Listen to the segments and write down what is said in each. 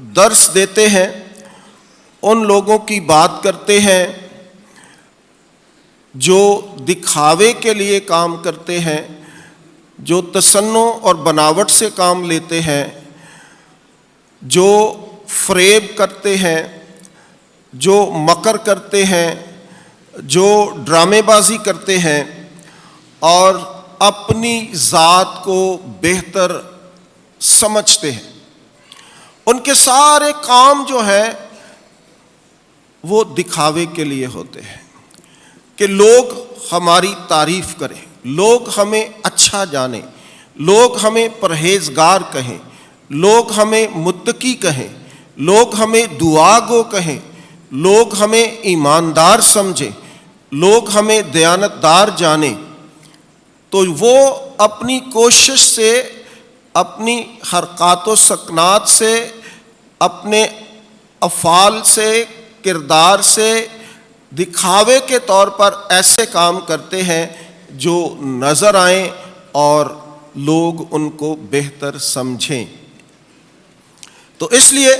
درس دیتے ہیں ان لوگوں کی بات کرتے ہیں جو دکھاوے کے لیے کام کرتے ہیں، جو تصنع اور بناوٹ سے کام لیتے ہیں، جو فریب کرتے ہیں، جو مکر کرتے ہیں، جو ڈرامے بازی کرتے ہیں اور اپنی ذات کو بہتر سمجھتے ہیں۔ ان کے سارے کام جو ہیں وہ دکھاوے کے لیے ہوتے ہیں کہ لوگ ہماری تعریف کریں، لوگ ہمیں اچھا جانیں، لوگ ہمیں پرہیزگار کہیں، لوگ ہمیں متقی کہیں، لوگ ہمیں دعا گو کہیں، لوگ ہمیں ایماندار سمجھیں، لوگ ہمیں دیانتدار جانیں۔ تو وہ اپنی کوشش سے، اپنی حرکات و سکنات سے، اپنے افعال سے، کردار سے دکھاوے کے طور پر ایسے کام کرتے ہیں جو نظر آئیں اور لوگ ان کو بہتر سمجھیں۔ تو اس لیے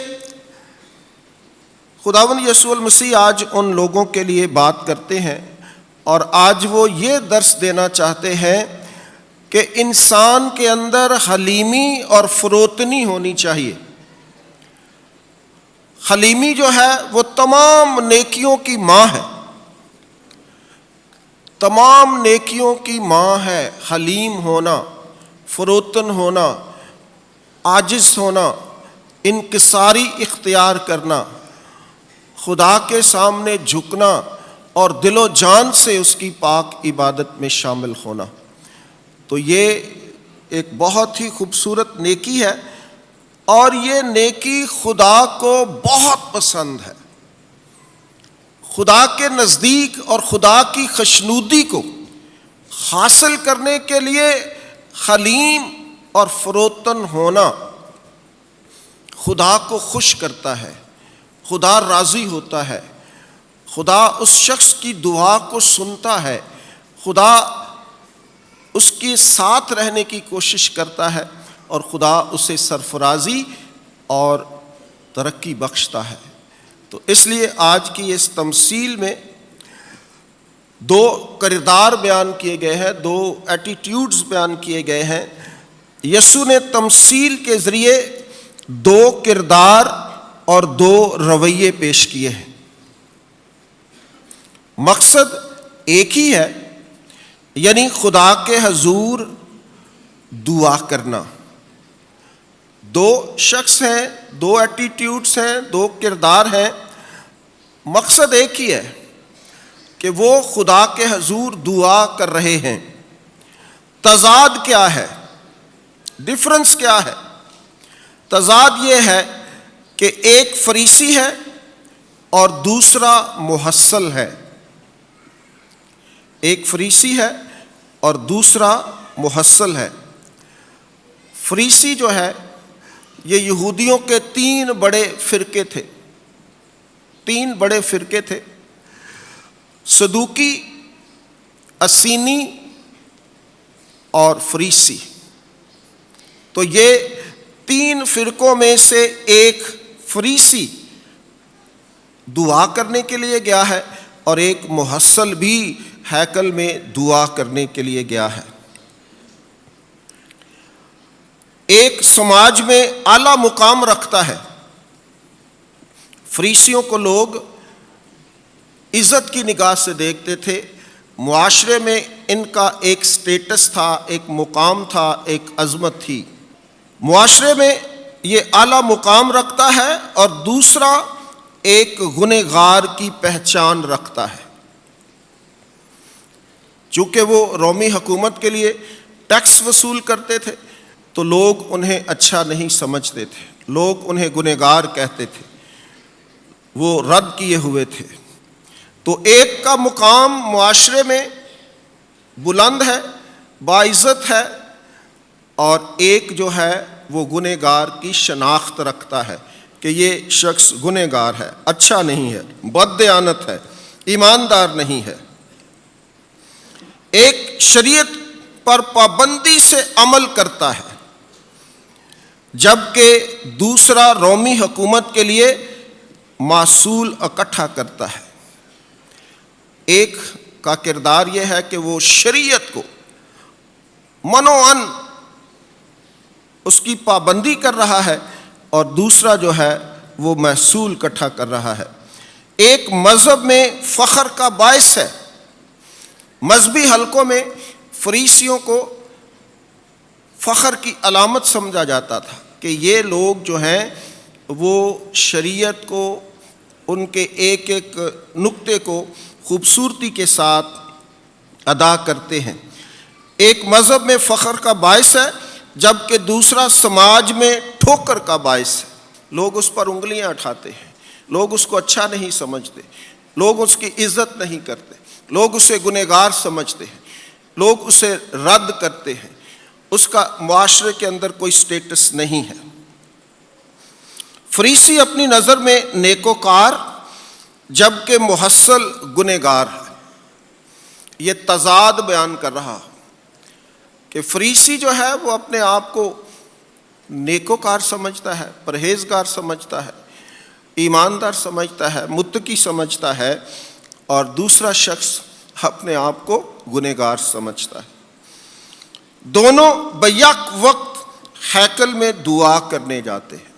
خداوند یسوع المسیح آج ان لوگوں کے لیے بات کرتے ہیں اور آج وہ یہ درس دینا چاہتے ہیں کہ انسان کے اندر حلیمی اور فروتنی ہونی چاہیے۔ حلیمی جو ہے وہ تمام نیکیوں کی ماں ہے، تمام نیکیوں کی ماں ہے۔ حلیم ہونا، فروتن ہونا، عاجز ہونا، انکساری اختیار کرنا، خدا کے سامنے جھکنا اور دل و جان سے اس کی پاک عبادت میں شامل ہونا۔ تو یہ ایک بہت ہی خوبصورت نیکی ہے اور یہ نیکی خدا کو بہت پسند ہے۔ خدا کے نزدیک اور خدا کی خوشنودی کو حاصل کرنے کے لیے حلیم اور فروتن ہونا خدا کو خوش کرتا ہے، خدا راضی ہوتا ہے، خدا اس شخص کی دعا کو سنتا ہے، خدا اس کے ساتھ رہنے کی کوشش کرتا ہے اور خدا اسے سرفرازی اور ترقی بخشتا ہے۔ تو اس لیے آج کی اس تمثیل میں دو کردار بیان کیے گئے ہیں، دو ایٹیٹیوڈز بیان کیے گئے ہیں۔ یسوع نے تمثیل کے ذریعے دو کردار اور دو رویے پیش کیے ہیں۔ مقصد ایک ہی ہے، یعنی خدا کے حضور دعا کرنا۔ دو شخص ہیں، دو ایٹیٹیوڈز ہیں، دو کردار ہیں، مقصد ایک ہی ہے کہ وہ خدا کے حضور دعا کر رہے ہیں۔ تضاد کیا ہے؟ ڈفرنس کیا ہے؟ تضاد یہ ہے کہ ایک فریسی ہے اور دوسرا محصل ہے۔ ایک فریسی ہے اور دوسرا محصل ہے۔ فریسی جو ہے یہ یہودیوں کے تین بڑے فرقے تھے، تین بڑے فرقے تھے، صدوقی، اسینی اور فریسی۔ تو یہ تین فرقوں میں سے ایک فریسی دعا کرنے کے لیے گیا ہے اور ایک محصل بھی ہیکل میں دعا کرنے کے لیے گیا ہے۔ ایک سماج میں اعلیٰ مقام رکھتا ہے۔ فریسیوں کو لوگ عزت کی نگاہ سے دیکھتے تھے، معاشرے میں ان کا ایک سٹیٹس تھا، ایک مقام تھا، ایک عظمت تھی۔ معاشرے میں یہ اعلیٰ مقام رکھتا ہے اور دوسرا ایک گنہگار کی پہچان رکھتا ہے۔ چونکہ وہ رومی حکومت کے لیے ٹیکس وصول کرتے تھے تو لوگ انہیں اچھا نہیں سمجھتے تھے، لوگ انہیں گنہگار کہتے تھے، وہ رد کیے ہوئے تھے۔ تو ایک کا مقام معاشرے میں بلند ہے، باعزت ہے، اور ایک جو ہے وہ گنہگار کی شناخت رکھتا ہے کہ یہ شخص گنہگار ہے، اچھا نہیں ہے، بددیانت ہے، ایماندار نہیں ہے۔ ایک شریعت پر پابندی سے عمل کرتا ہے، جبکہ دوسرا رومی حکومت کے لیے محصول اکٹھا کرتا ہے۔ ایک کا کردار یہ ہے کہ وہ شریعت کو منوعن اس کی پابندی کر رہا ہے، اور دوسرا جو ہے وہ محصول اکٹھا کر رہا ہے۔ ایک مذہب میں فخر کا باعث ہے۔ مذہبی حلقوں میں فریسیوں کو فخر کی علامت سمجھا جاتا تھا کہ یہ لوگ جو ہیں وہ شریعت کو، ان کے ایک ایک نقطے کو خوبصورتی کے ساتھ ادا کرتے ہیں۔ ایک مذہب میں فخر کا باعث ہے، جبکہ دوسرا سماج میں ٹھوکر کا باعث ہے۔ لوگ اس پر انگلیاں اٹھاتے ہیں، لوگ اس کو اچھا نہیں سمجھتے، لوگ اس کی عزت نہیں کرتے، لوگ اسے گنہگار سمجھتے ہیں، لوگ اسے رد کرتے ہیں، اس کا معاشرے کے اندر کوئی سٹیٹس نہیں ہے۔ فریسی اپنی نظر میں نیکوکار جبکہ محصل گنہگار ہے۔ یہ تضاد بیان کر رہا کہ فریسی جو ہے وہ اپنے آپ کو نیکوکار سمجھتا ہے، پرہیزگار سمجھتا ہے، ایماندار سمجھتا ہے، متقی سمجھتا ہے، اور دوسرا شخص اپنے آپ کو گنہگار سمجھتا ہے۔ دونوں بیک وقت ہیکل میں دعا کرنے جاتے ہیں۔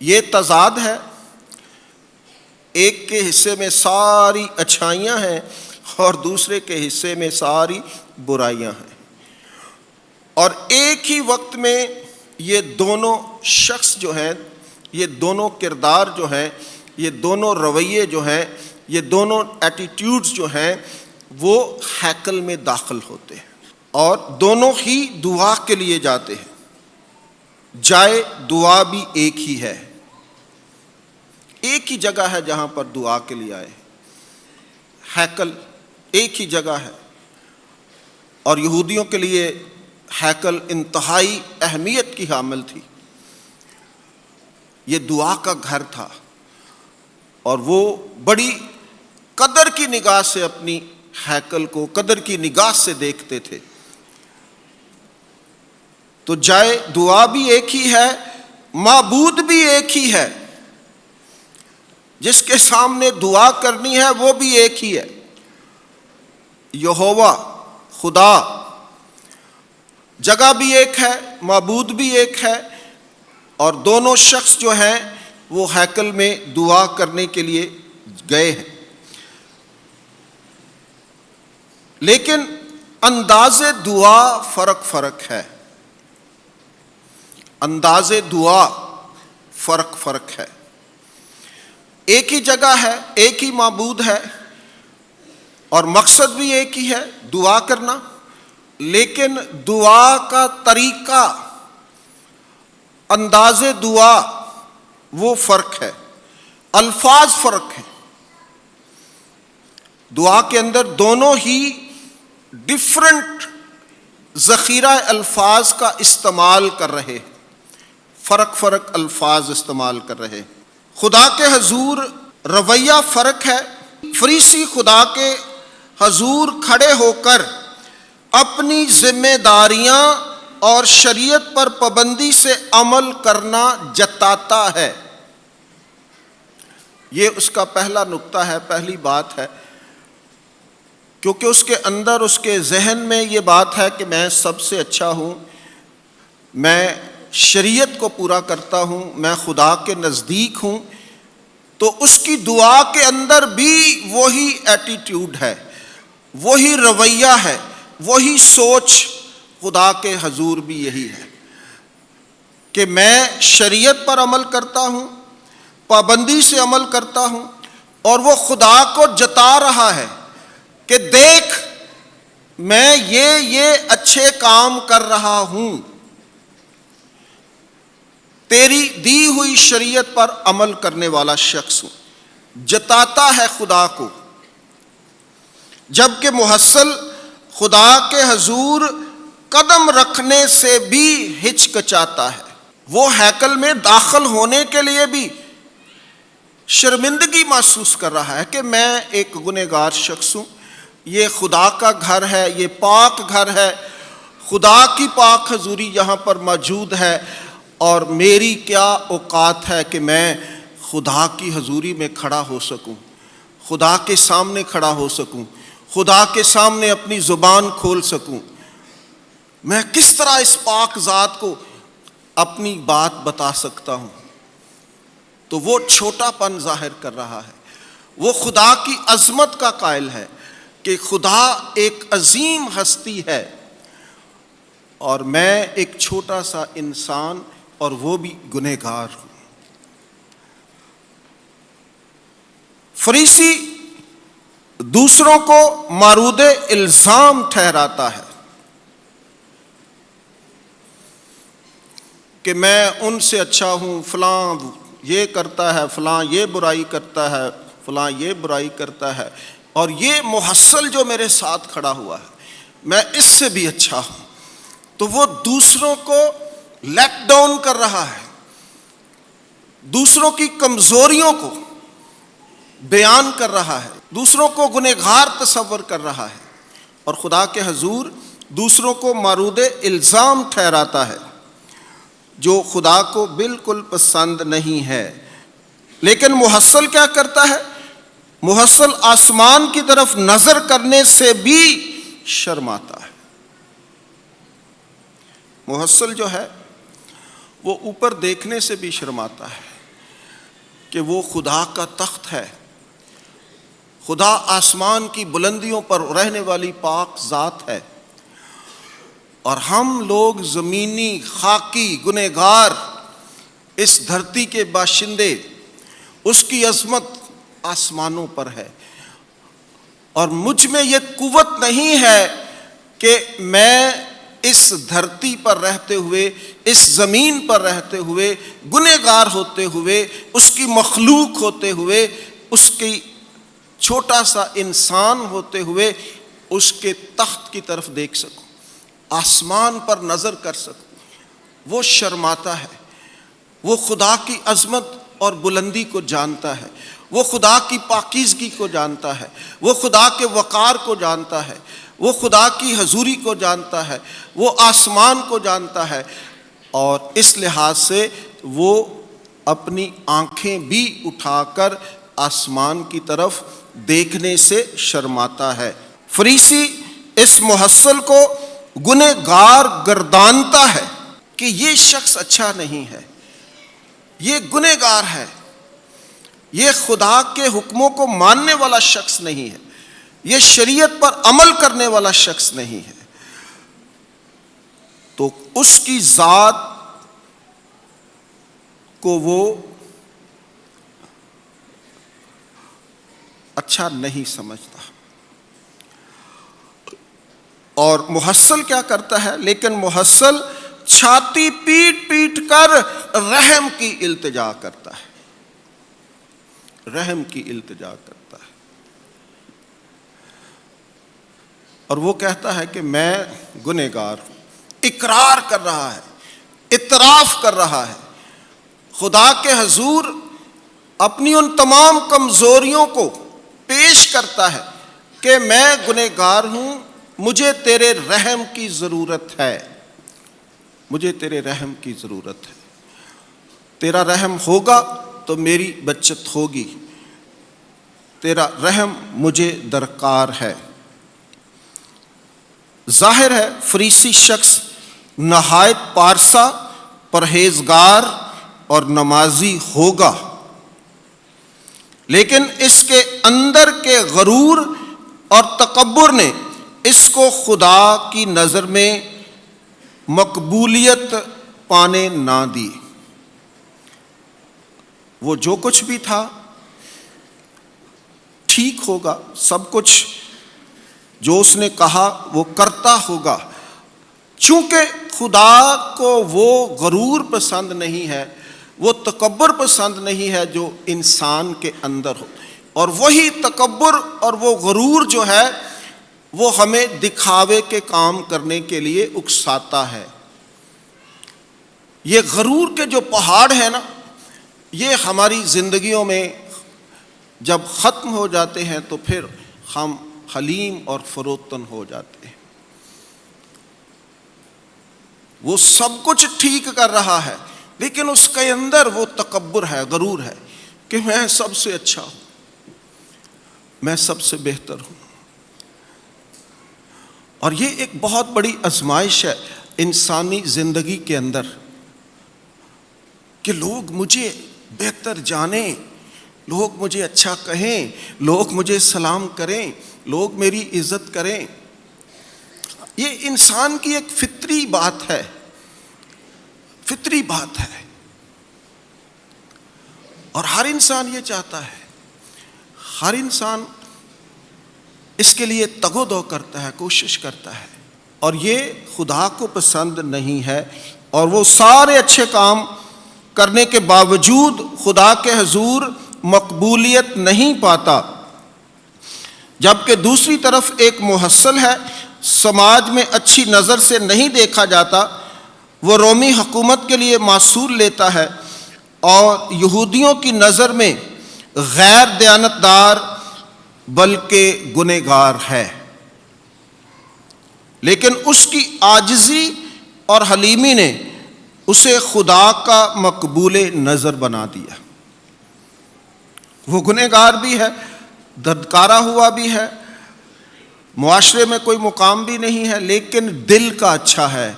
یہ تضاد ہے، ایک کے حصے میں ساری اچھائیاں ہیں اور دوسرے کے حصے میں ساری برائیاں ہیں، اور ایک ہی وقت میں یہ دونوں شخص جو ہیں، یہ دونوں کردار جو ہیں، یہ دونوں رویے جو ہیں، یہ دونوں ایٹیٹیوڈز جو ہیں وہ ہیکل میں داخل ہوتے ہیں، اور دونوں ہی دعا کے لیے جاتے ہیں۔ جائے دعا بھی ایک ہی ہے، ایک ہی جگہ ہے جہاں پر دعا کے لیے آئے، ہیکل ایک ہی جگہ ہے، اور یہودیوں کے لیے ہیکل انتہائی اہمیت کی حامل تھی۔ یہ دعا کا گھر تھا، اور وہ بڑی قدر کی نگاہ سے اپنی ہیکل کو قدر کی نگاہ سے دیکھتے تھے۔ تو جائے دعا بھی ایک ہی ہے، معبود بھی ایک ہی ہے، جس کے سامنے دعا کرنی ہے وہ بھی ایک ہی ہے، یہوہ خدا۔ جگہ بھی ایک ہے، معبود بھی ایک ہے، اور دونوں شخص جو ہیں وہ ہیکل میں دعا کرنے کے لیے گئے ہیں، لیکن انداز دعا فرق ہے، انداز دعا فرق ہے۔ ایک ہی جگہ ہے، ایک ہی معبود ہے، اور مقصد بھی ایک ہی ہے، دعا کرنا، لیکن دعا کا طریقہ، انداز دعا وہ فرق ہے، الفاظ فرق ہیں۔ دعا کے اندر دونوں ہی ڈیفرنٹ ذخیرہ الفاظ کا استعمال کر رہے ہیں، فرق الفاظ استعمال کر رہے ہیں۔ خدا کے حضور رویہ فرق ہے۔ فریسی خدا کے حضور کھڑے ہو کر اپنی ذمہ داریاں اور شریعت پر پابندی سے عمل کرنا جتاتا ہے۔ یہ اس کا پہلا نقطہ ہے، پہلی بات ہے، کیونکہ اس کے اندر، اس کے ذہن میں یہ بات ہے کہ میں سب سے اچھا ہوں، میں شریعت کو پورا کرتا ہوں، میں خدا کے نزدیک ہوں۔ تو اس کی دعا کے اندر بھی وہی ایٹیٹیوڈ ہے، وہی رویہ ہے، وہی سوچ خدا کے حضور بھی یہی ہے کہ میں شریعت پر عمل کرتا ہوں، پابندی سے عمل کرتا ہوں، اور وہ خدا کو جتا رہا ہے کہ دیکھ میں یہ اچھے کام کر رہا ہوں، تیری دی ہوئی شریعت پر عمل کرنے والا شخص ہوں، جتاتا ہے خدا کو۔ جبکہ محصل خدا کے حضور قدم رکھنے سے بھی ہچکچاتا ہے، وہ ہیکل میں داخل ہونے کے لیے بھی شرمندگی محسوس کر رہا ہے کہ میں ایک گنہگار شخص ہوں، یہ خدا کا گھر ہے، یہ پاک گھر ہے، خدا کی پاک حضوری یہاں پر موجود ہے، اور میری کیا اوقات ہے کہ میں خدا کی حضوری میں کھڑا ہو سکوں، خدا کے سامنے کھڑا ہو سکوں، خدا کے سامنے اپنی زبان کھول سکوں۔ میں کس طرح اس پاک ذات کو اپنی بات بتا سکتا ہوں؟ تو وہ چھوٹا پن ظاہر کر رہا ہے، وہ خدا کی عظمت کا قائل ہے کہ خدا ایک عظیم ہستی ہے اور میں ایک چھوٹا سا انسان، اور وہ بھی گنہگار ہوں۔ فریسی دوسروں کو مورد الزام ٹھہراتا ہے کہ میں ان سے اچھا ہوں، فلاں یہ کرتا ہے، فلاں یہ برائی کرتا ہے، فلاں یہ برائی کرتا ہے، اور یہ محصل جو میرے ساتھ کھڑا ہوا ہے میں اس سے بھی اچھا ہوں۔ تو وہ دوسروں کو لیٹ ڈاؤن کر رہا ہے، دوسروں کی کمزوریوں کو بیان کر رہا ہے، دوسروں کو گنہگار تصور کر رہا ہے، اور خدا کے حضور دوسروں کو مورد الزام ٹھہراتا ہے، جو خدا کو بالکل پسند نہیں ہے۔ لیکن محصل کیا کرتا ہے؟ محصل آسمان کی طرف نظر کرنے سے بھی شرماتا ہے۔ محصل جو ہے وہ اوپر دیکھنے سے بھی شرماتا ہے کہ وہ خدا کا تخت ہے، خدا آسمان کی بلندیوں پر رہنے والی پاک ذات ہے، اور ہم لوگ زمینی خاکی گنہگار اس دھرتی کے باشندے، اس کی عظمت آسمانوں پر ہے، اور مجھ میں یہ قوت نہیں ہے کہ میں اس دھرتی پر رہتے ہوئے، اس زمین پر رہتے ہوئے، گنہگار ہوتے ہوئے، اس کی مخلوق ہوتے ہوئے، اس کی چھوٹا سا انسان ہوتے ہوئے اس کے تخت کی طرف دیکھ سکوں، آسمان پر نظر کر سکوں۔ وہ شرماتا ہے، وہ خدا کی عظمت اور بلندی کو جانتا ہے، وہ خدا کی پاکیزگی کو جانتا ہے، وہ خدا کے وقار کو جانتا ہے، وہ خدا کی حضوری کو جانتا ہے، وہ آسمان کو جانتا ہے، اور اس لحاظ سے وہ اپنی آنکھیں بھی اٹھا کر آسمان کی طرف دیکھنے سے شرماتا ہے۔ فریسی اس محصل کو گنہگار گردانتا ہے کہ یہ شخص اچھا نہیں ہے، یہ گنہگار ہے، یہ خدا کے حکموں کو ماننے والا شخص نہیں ہے، یہ شریعت پر عمل کرنے والا شخص نہیں ہے۔ تو اس کی ذات کو وہ اچھا نہیں سمجھتا، اور محصل کیا کرتا ہے؟ لیکن محصل چھاتی پیٹ پیٹ کر رحم کی التجا کرتا ہے، رحم کی التجا کرتا ہے، اور وہ کہتا ہے کہ میں گنہگار ہوں، اقرار کر رہا ہے، اعتراف کر رہا ہے، خدا کے حضور اپنی ان تمام کمزوریوں کو پیش کرتا ہے کہ میں گنہگار ہوں، مجھے تیرے رحم کی ضرورت ہے، مجھے تیرے رحم کی ضرورت ہے، تیرا رحم ہوگا تو میری بچت ہوگی، تیرا رحم مجھے درکار ہے۔ ظاہر ہے فریسی شخص نہایت پارسا، پرہیزگار اور نمازی ہوگا، لیکن اس کے اندر کے غرور اور تکبر نے اس کو خدا کی نظر میں مقبولیت پانے نہ دی۔ وہ جو کچھ بھی تھا ٹھیک ہوگا، سب کچھ جو اس نے کہا وہ کرتا ہوگا، چونکہ خدا کو وہ غرور پسند نہیں ہے، وہ تکبر پسند نہیں ہے جو انسان کے اندر ہو، اور وہی تکبر اور وہ غرور جو ہے وہ ہمیں دکھاوے کے کام کرنے کے لیے اکساتا ہے۔ یہ غرور کے جو پہاڑ ہیں نا، یہ ہماری زندگیوں میں جب ختم ہو جاتے ہیں تو پھر ہم حلیم اور فروتن ہو جاتے ہیں۔ وہ سب کچھ ٹھیک کر رہا ہے، لیکن اس کے اندر وہ تکبر ہے، غرور ہے کہ میں سب سے اچھا ہوں، میں سب سے بہتر ہوں۔ اور یہ ایک بہت بڑی آزمائش ہے انسانی زندگی کے اندر کہ لوگ مجھے بہتر جانیں، لوگ مجھے اچھا کہیں، لوگ مجھے سلام کریں، لوگ میری عزت کریں۔ یہ انسان کی ایک فطری بات ہے، فطری بات ہے، اور ہر انسان یہ چاہتا ہے، ہر انسان اس کے لیے تگ و دو کرتا ہے، کوشش کرتا ہے، اور یہ خدا کو پسند نہیں ہے، اور وہ سارے اچھے کام کرنے کے باوجود خدا کے حضور مقبولیت نہیں پاتا۔ جبکہ دوسری طرف ایک محصل ہے، سماج میں اچھی نظر سے نہیں دیکھا جاتا، وہ رومی حکومت کے لیے معصول لیتا ہے اور یہودیوں کی نظر میں غیر دیانتدار بلکہ گنہگار ہے، لیکن اس کی عاجزی اور حلیمی نے اسے خدا کا مقبول نظر بنا دیا۔ وہ گنہگار بھی ہے، ددکارا ہوا بھی ہے، معاشرے میں کوئی مقام بھی نہیں ہے، لیکن دل کا اچھا ہے،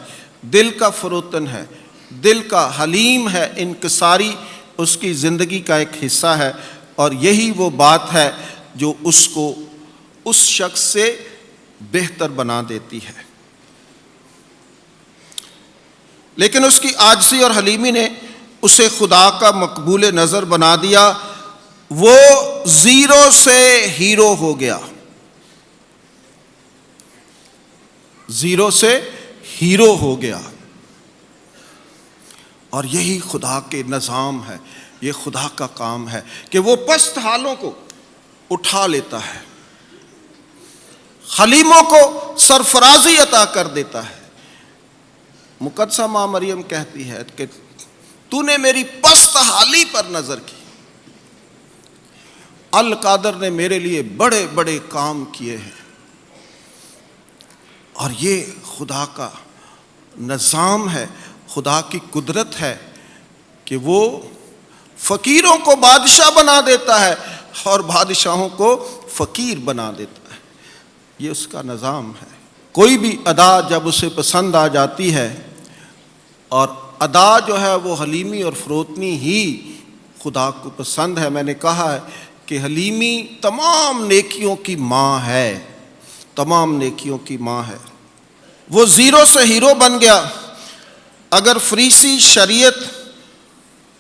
دل کا فروتن ہے، دل کا حلیم ہے، انکساری اس کی زندگی کا ایک حصہ ہے، اور یہی وہ بات ہے جو اس کو اس شخص سے بہتر بنا دیتی ہے۔ لیکن اس کی عاجزی اور حلیمی نے اسے خدا کا مقبول نظر بنا دیا، وہ زیرو سے ہیرو ہو گیا، زیرو سے ہیرو ہو گیا۔ اور یہی خدا کے نظام ہے، یہ خدا کا کام ہے کہ وہ پست حالوں کو اٹھا لیتا ہے، حلیموں کو سرفرازی عطا کر دیتا ہے۔ مقدسہ ماں مریم کہتی ہے کہ تو نے میری پست حالی پر نظر کی، القادر نے میرے لیے بڑے بڑے کام کیے ہیں۔ اور یہ خدا کا نظام ہے، خدا کی قدرت ہے کہ وہ فقیروں کو بادشاہ بنا دیتا ہے اور بادشاہوں کو فقیر بنا دیتا ہے۔ یہ اس کا نظام ہے۔ کوئی بھی ادا جب اسے پسند آ جاتی ہے، اور ادا جو ہے وہ حلیمی اور فروتنی ہی خدا کو پسند ہے۔ میں نے کہا ہے کہ حلیمی تمام نیکیوں کی ماں ہے، تمام نیکیوں کی ماں ہے۔ وہ زیرو سے ہیرو بن گیا۔ اگر فریسی شریعت،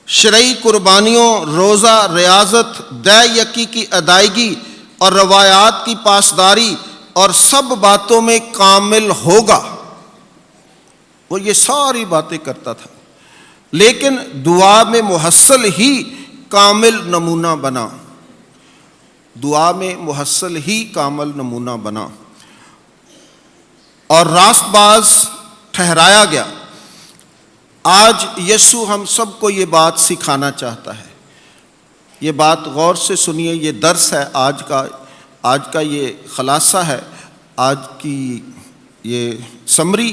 شرعی قربانیوں، روزہ، ریاضت، دے یکی کی ادائیگی اور روایات کی پاسداری اور سب باتوں میں کامل ہوگا، وہ یہ ساری باتیں کرتا تھا، لیکن دعا میں محصل ہی کامل نمونہ بنا، دعا میں محصل ہی کامل نمونہ بنا اور راست باز ٹھہرایا گیا۔ آج یسوع ہم سب کو یہ بات سکھانا چاہتا ہے۔ یہ بات غور سے سنیے، یہ درس ہے آج کا یہ خلاصہ ہے، آج کی یہ سمری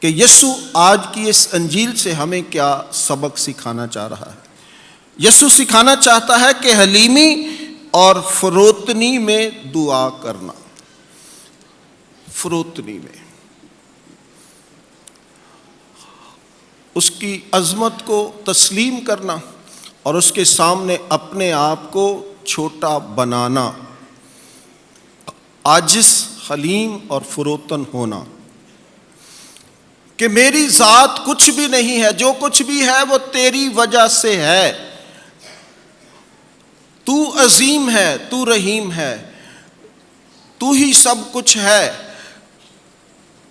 کہ یسوع آج کی اس انجیل سے ہمیں کیا سبق سکھانا چاہ رہا ہے۔ یسوع سکھانا چاہتا ہے کہ حلیمی اور فروتنی میں دعا کرنا، فروتنی میں اس کی عظمت کو تسلیم کرنا اور اس کے سامنے اپنے آپ کو چھوٹا بنانا، عاجز، حلیم اور فروتن ہونا کہ میری ذات کچھ بھی نہیں ہے، جو کچھ بھی ہے وہ تیری وجہ سے ہے، تو عظیم ہے، تو رحیم ہے، تو ہی سب کچھ ہے،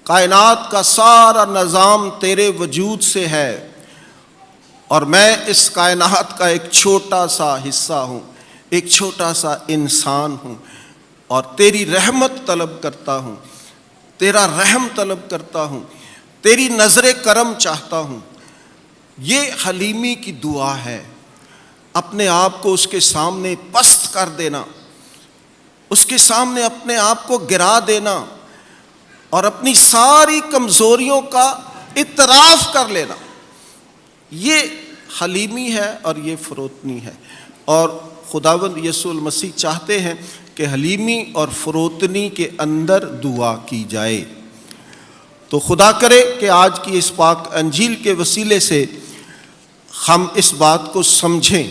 کائنات کا سارا نظام تیرے وجود سے ہے، اور میں اس کائنات کا ایک چھوٹا سا حصہ ہوں، ایک چھوٹا سا انسان ہوں، اور تیری رحمت طلب کرتا ہوں، تیرا رحم طلب کرتا ہوں، تیری نظر کرم چاہتا ہوں۔ یہ حلیمی کی دعا ہے، اپنے آپ کو اس کے سامنے پست کر دینا، اس کے سامنے اپنے آپ کو گرا دینا، اور اپنی ساری کمزوریوں کا اعتراف کر لینا، یہ حلیمی ہے اور یہ فروتنی ہے۔ اور خداوند یسوع المسیح چاہتے ہیں کہ حلیمی اور فروتنی کے اندر دعا کی جائے۔ تو خدا کرے کہ آج کی اس پاک انجیل کے وسیلے سے ہم اس بات کو سمجھیں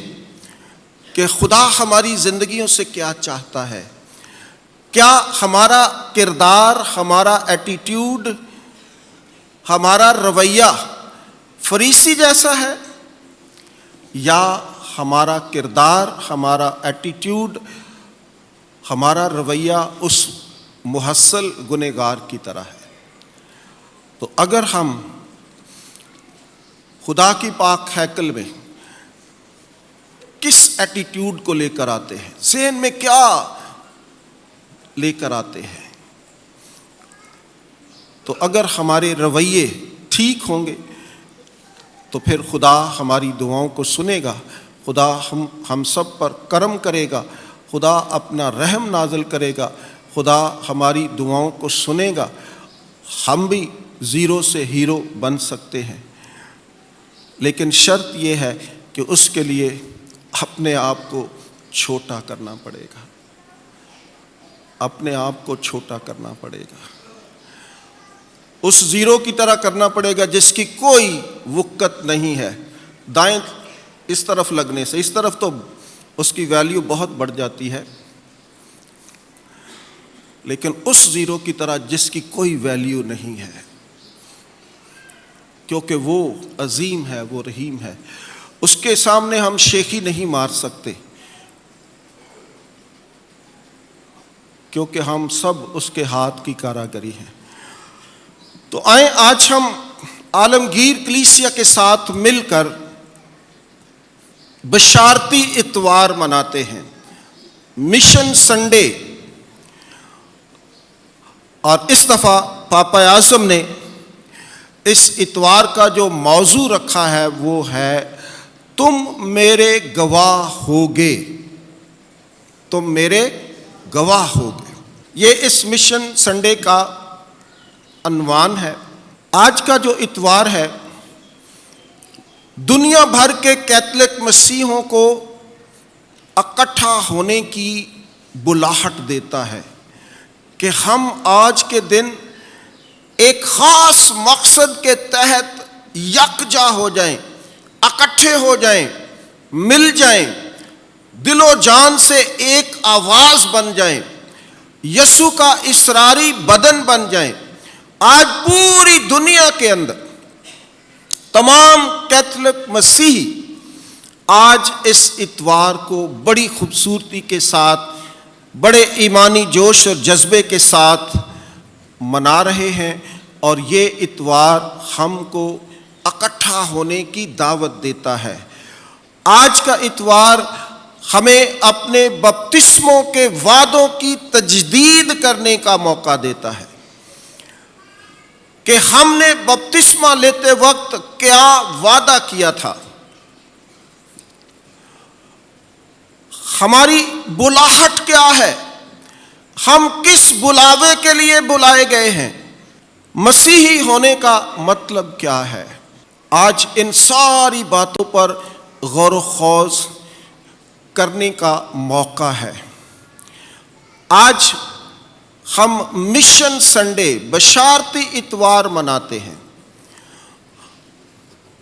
کہ خدا ہماری زندگیوں سے کیا چاہتا ہے۔ کیا ہمارا کردار، ہمارا ایٹیٹیوڈ، ہمارا رویہ فریسی جیسا ہے، یا ہمارا کردار، ہمارا ایٹیٹیوڈ، ہمارا رویہ اس محصل گنہگار کی طرح ہے؟ تو اگر ہم خدا کی پاک ہیکل میں کس ایٹیٹیوڈ کو لے کر آتے ہیں، ذہن میں کیا لے کر آتے ہیں، تو اگر ہمارے رویے ٹھیک ہوں گے تو پھر خدا ہماری دعاؤں کو سنے گا، خدا ہم سب پر کرم کرے گا، خدا اپنا رحم نازل کرے گا، خدا ہماری دعاؤں کو سنے گا، ہم بھی زیرو سے ہیرو بن سکتے ہیں۔ لیکن شرط یہ ہے کہ اس کے لیے اپنے آپ کو چھوٹا کرنا پڑے گا، اپنے آپ کو چھوٹا کرنا پڑے گا، اس زیرو کی طرح کرنا پڑے گا جس کی کوئی وقت نہیں ہے۔ دائیں اس طرف لگنے سے اس طرف تو اس کی ویلیو بہت بڑھ جاتی ہے، لیکن اس زیرو کی طرح جس کی کوئی ویلیو نہیں ہے، کیونکہ وہ عظیم ہے، وہ رحیم ہے، اس کے سامنے ہم شیخی نہیں مار سکتے، کیونکہ ہم سب اس کے ہاتھ کی کاراگری ہیں۔ تو آئیں آج ہم عالمگیر کلیسیا کے ساتھ مل کر بشارتی اتوار مناتے ہیں، مشن سنڈے، اور اس دفعہ پاپا اعظم نے اس اتوار کا جو موضوع رکھا ہے وہ ہے تم میرے گواہ ہوگے، تم میرے گواہ ہوگے۔ یہ اس مشن سنڈے کا عنوان ہے۔ آج کا جو اتوار ہے دنیا بھر کے کیتھولک مسیحیوں کو اکٹھا ہونے کی بلاہٹ دیتا ہے کہ ہم آج کے دن ایک خاص مقصد کے تحت یکجا ہو جائیں، اکٹھے ہو جائیں، مل جائیں، دل و جان سے ایک آواز بن جائیں، یسوع کا اسراری بدن بن جائیں۔ آج پوری دنیا کے اندر تمام کیتھولک مسیحی آج اس اتوار کو بڑی خوبصورتی کے ساتھ، بڑے ایمانی جوش اور جذبے کے ساتھ منا رہے ہیں، اور یہ اتوار ہم کو اکٹھا ہونے کی دعوت دیتا ہے۔ آج کا اتوار ہمیں اپنے بپتسموں کے وعدوں کی تجدید کرنے کا موقع دیتا ہے کہ ہم نے بپتسمہ لیتے وقت کیا وعدہ کیا تھا، ہماری بلاہٹ کیا ہے، ہم کس بلاوے کے لیے بلائے گئے ہیں، مسیحی ہونے کا مطلب کیا ہے۔ آج ان ساری باتوں پر غور و خوض کرنے کا موقع ہے۔ آج ہم مشن سنڈے، بشارتی اتوار مناتے ہیں۔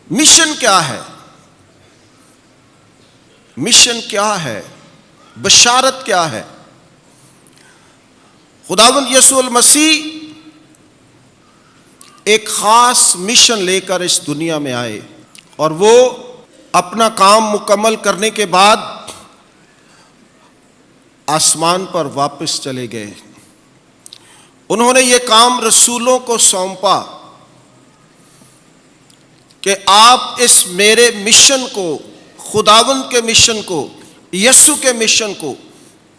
مشن کیا ہے؟ مشن کیا ہے؟ بشارت کیا ہے؟ خداوند یسوع المسیح ایک خاص مشن لے کر اس دنیا میں آئے، اور وہ اپنا کام مکمل کرنے کے بعد آسمان پر واپس چلے گئے۔ انہوں نے یہ کام رسولوں کو سونپا کہ آپ اس میرے مشن کو، خداوند کے مشن کو، یسوع کے مشن کو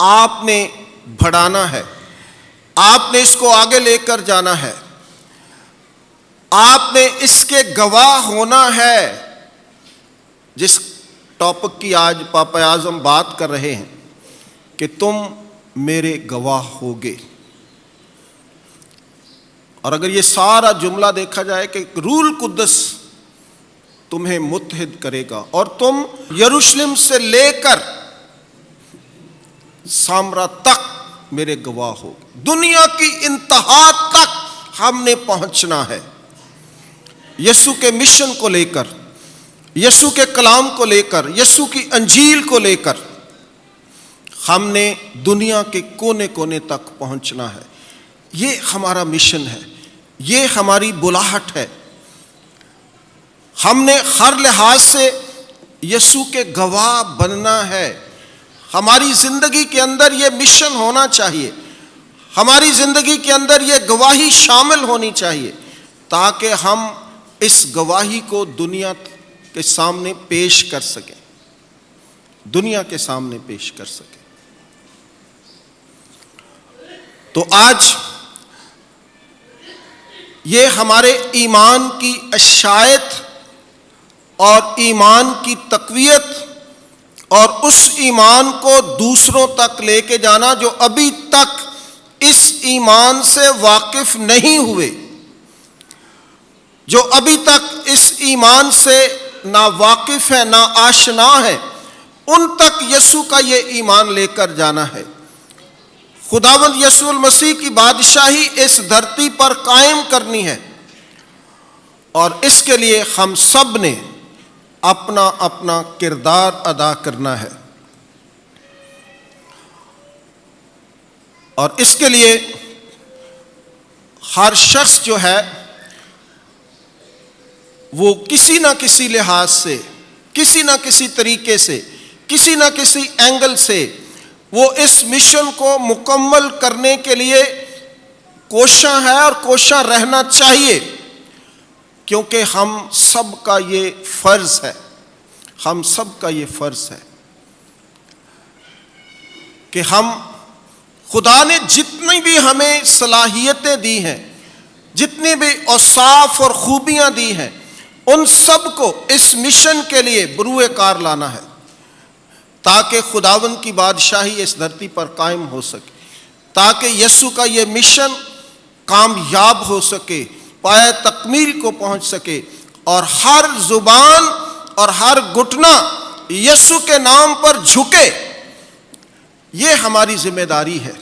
آپ نے بڑھانا ہے، آپ نے اس کو آگے لے کر جانا ہے، آپ نے اس کے گواہ ہونا ہے۔ جس ٹاپک کی آج پاپا اعظم بات کر رہے ہیں کہ تم میرے گواہ ہوگے، اور اگر یہ سارا جملہ دیکھا جائے کہ روح القدس تمہیں متحد کرے گا اور تم یروشلم سے لے کر سامرا تک میرے گواہ ہو، دنیا کی انتہا تک ہم نے پہنچنا ہے، یسوع کے مشن کو لے کر، یسوع کے کلام کو لے کر، یسوع کی انجیل کو لے کر ہم نے دنیا کے کونے کونے تک پہنچنا ہے۔ یہ ہمارا مشن ہے، یہ ہماری بلاہٹ ہے۔ ہم نے ہر لحاظ سے یسوع کے گواہ بننا ہے۔ ہماری زندگی کے اندر یہ مشن ہونا چاہیے، ہماری زندگی کے اندر یہ گواہی شامل ہونی چاہیے، تاکہ ہم اس گواہی کو دنیا کے سامنے پیش کر سکیں، دنیا کے سامنے پیش کر سکیں۔ تو آج یہ ہمارے ایمان کی اشاعت اور ایمان کی تقویت اور اس ایمان کو دوسروں تک لے کے جانا جو ابھی تک اس ایمان سے واقف نہیں ہوئے، جو ابھی تک اس ایمان سے نہ واقف ہے، نہ آشنا ہے، ان تک یسوع کا یہ ایمان لے کر جانا ہے۔ خداوند یسوع المسیح کی بادشاہی اس دھرتی پر قائم کرنی ہے، اور اس کے لیے ہم سب نے اپنا اپنا کردار ادا کرنا ہے۔ اور اس کے لیے ہر شخص جو ہے وہ کسی نہ کسی لحاظ سے، کسی نہ کسی طریقے سے، کسی نہ کسی اینگل سے وہ اس مشن کو مکمل کرنے کے لیے کوشاں ہے اور کوشاں رہنا چاہیے، کیونکہ ہم سب کا یہ فرض ہے، ہم سب کا یہ فرض ہے کہ ہم، خدا نے جتنی بھی ہمیں صلاحیتیں دی ہیں، جتنی بھی اوصاف اور خوبیاں دی ہیں، ان سب کو اس مشن کے لیے بروئے کار لانا ہے، تاکہ خداوند کی بادشاہی اس دھرتی پر قائم ہو سکے، تاکہ یسوع کا یہ مشن کامیاب ہو سکے، پایہ تکمیل کو پہنچ سکے، اور ہر زبان اور ہر گھٹنا یسوع کے نام پر جھکے۔ یہ ہماری ذمہ داری ہے،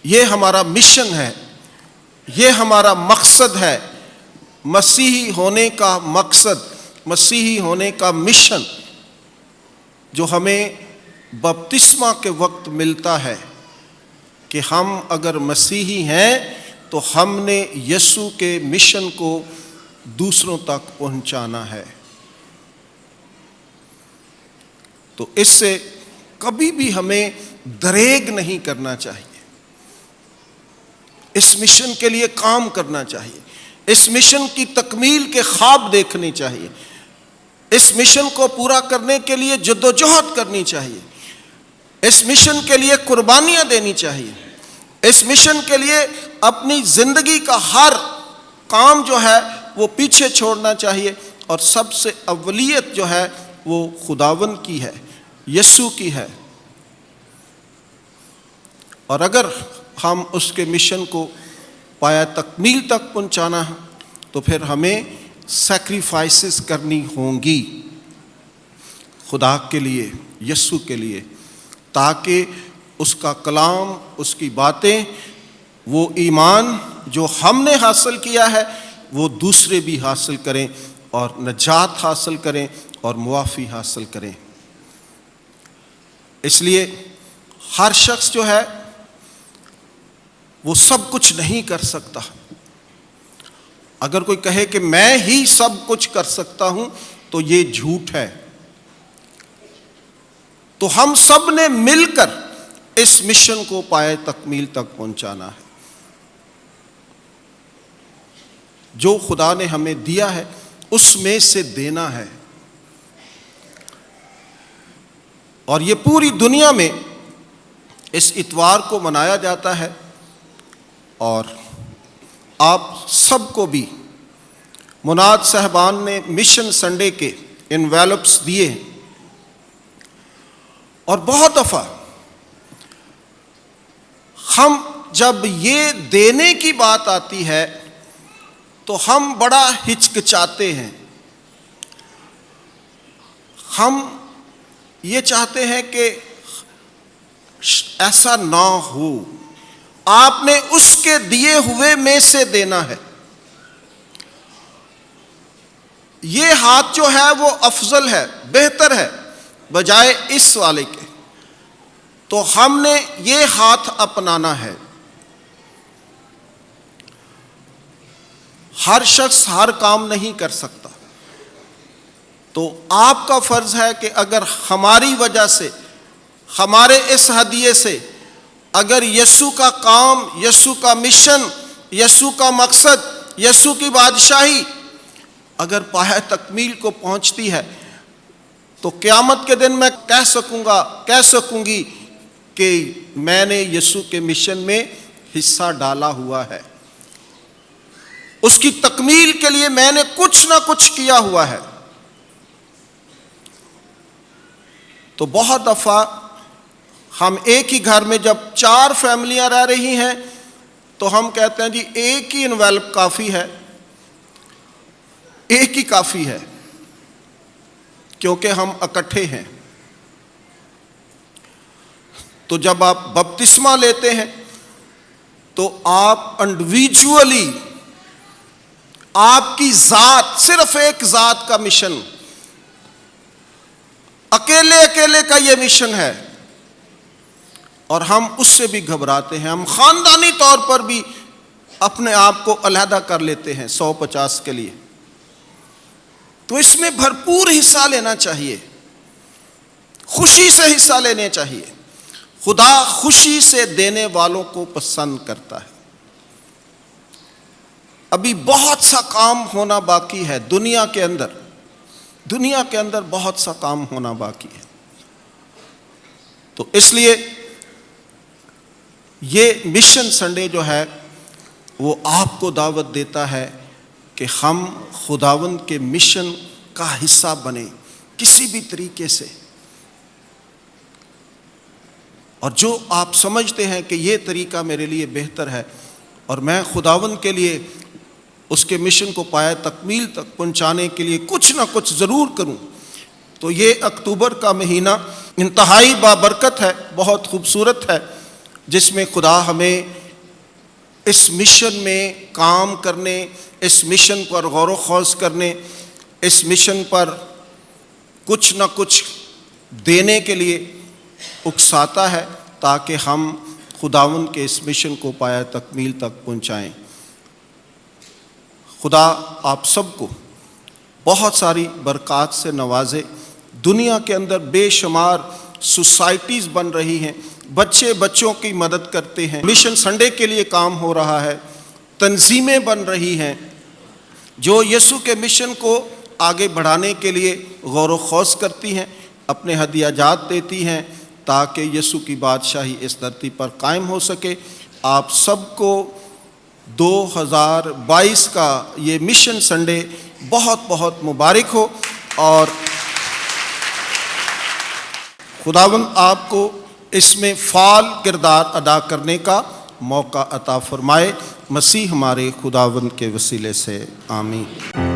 یہ ہمارا مشن ہے، یہ ہمارا مقصد ہے، مسیحی ہونے کا مقصد، مسیحی ہونے کا مشن جو ہمیں بپتسمہ کے وقت ملتا ہے کہ ہم اگر مسیحی ہیں تو ہم نے یسوع کے مشن کو دوسروں تک پہنچانا ہے۔ تو اس سے کبھی بھی ہمیں دریغ نہیں کرنا چاہیے، اس مشن کے لیے کام کرنا چاہیے، اس مشن کی تکمیل کے خواب دیکھنے چاہیے، اس مشن کو پورا کرنے کے لیے جدوجہد کرنی چاہیے، اس مشن کے لیے قربانیاں دینی چاہیے، اس مشن کے لیے اپنی زندگی کا ہر کام جو ہے وہ پیچھے چھوڑنا چاہیے، اور سب سے اولیت جو ہے وہ خداوند کی ہے، یسوع کی ہے۔ اور اگر ہم اس کے مشن کو پایہ تکمیل تک پہنچانا ہے تو پھر ہمیں سیکریفائسز کرنی ہوں گی خدا کے لیے، یسوع کے لیے، تاکہ اس کا کلام، اس کی باتیں، وہ ایمان جو ہم نے حاصل کیا ہے وہ دوسرے بھی حاصل کریں، اور نجات حاصل کریں اور معافی حاصل کریں۔ اس لیے ہر شخص جو ہے وہ سب کچھ نہیں کر سکتا۔ اگر کوئی کہے کہ میں ہی سب کچھ کر سکتا ہوں تو یہ جھوٹ ہے۔ تو ہم سب نے مل کر اس مشن کو پایہ تکمیل تک پہنچانا ہے۔ جو خدا نے ہمیں دیا ہے اس میں سے دینا ہے، اور یہ پوری دنیا میں اس اتوار کو منایا جاتا ہے، اور آپ سب کو بھی مناد صاحبان نے مشن سنڈے کے انویلپس دیے ہیں، اور بہت دفعہ ہم جب یہ دینے کی بات آتی ہے تو ہم بڑا ہچکچاتے ہیں. ہم یہ چاہتے ہیں کہ ایسا نہ ہو. آپ نے اس کے دیے ہوئے میں سے دینا ہے. یہ ہاتھ جو ہے وہ افضل ہے، بہتر ہے بجائے اس والے کے. تو ہم نے یہ ہاتھ اپنانا ہے. ہر شخص ہر کام نہیں کر سکتا، تو آپ کا فرض ہے کہ اگر ہماری وجہ سے، ہمارے اس ہدیے سے اگر یسوع کا کام، یسوع کا مشن، یسوع کا مقصد، یسوع کی بادشاہی اگر پایہ تکمیل کو پہنچتی ہے تو قیامت کے دن میں کہہ سکوں گی کہ میں نے یسوع کے مشن میں حصہ ڈالا ہوا ہے. اس کی تکمیل کے لیے میں نے کچھ نہ کچھ کیا ہوا ہے. تو بہت دفعہ ہم ایک ہی گھر میں جب 4 فیملیاں رہ رہی ہیں تو ہم کہتے ہیں جی ایک ہی انویلپ کافی ہے، ایک ہی کافی ہے، کیونکہ ہم اکٹھے ہیں. تو جب آپ بپتسمہ لیتے ہیں تو آپ انڈیویجولی، آپ کی ذات، صرف ایک ذات کا مشن، اکیلے کا یہ مشن ہے، اور ہم اس سے بھی گھبراتے ہیں. ہم خاندانی طور پر بھی اپنے آپ کو علیحدہ کر لیتے ہیں 150 کے لیے. تو اس میں بھرپور حصہ لینا چاہیے، خوشی سے حصہ لینے چاہیے. خدا خوشی سے دینے والوں کو پسند کرتا ہے. ابھی بہت سا کام ہونا باقی ہے دنیا کے اندر بہت سا کام ہونا باقی ہے. تو اس لیے یہ مشن سنڈے جو ہے وہ آپ کو دعوت دیتا ہے کہ ہم خداوند کے مشن کا حصہ بنیں کسی بھی طریقے سے. اور جو آپ سمجھتے ہیں کہ یہ طریقہ میرے لیے بہتر ہے اور میں خداوند کے لیے اس کے مشن کو پایہ تکمیل تک پہنچانے کے لیے کچھ نہ کچھ ضرور کروں، تو یہ اکتوبر کا مہینہ انتہائی بابرکت ہے، بہت خوبصورت ہے، جس میں خدا ہمیں اس مشن میں کام کرنے، اس مشن پر غور و خوض کرنے، اس مشن پر کچھ نہ کچھ دینے کے لیے اکساتا ہے تاکہ ہم خداوند کے اس مشن کو پایہ تکمیل تک پہنچائیں. خدا آپ سب کو بہت ساری برکات سے نوازے. دنیا کے اندر بے شمار سوسائٹیز بن رہی ہیں، بچوں کی مدد کرتے ہیں، مشن سنڈے کے لیے کام ہو رہا ہے، تنظیمیں بن رہی ہیں جو یسوع کے مشن کو آگے بڑھانے کے لیے غور و خوض کرتی ہیں، اپنے ہدیہ جات دیتی ہیں تاکہ یسوع کی بادشاہی اس دھرتی پر قائم ہو سکے. آپ سب کو 2022 کا یہ مشن سنڈے بہت بہت مبارک ہو، اور خداوند آپ کو اس میں فعال کردار ادا کرنے کا موقع عطا فرمائے. مسیح ہمارے خداوند کے وسیلے سے آمین.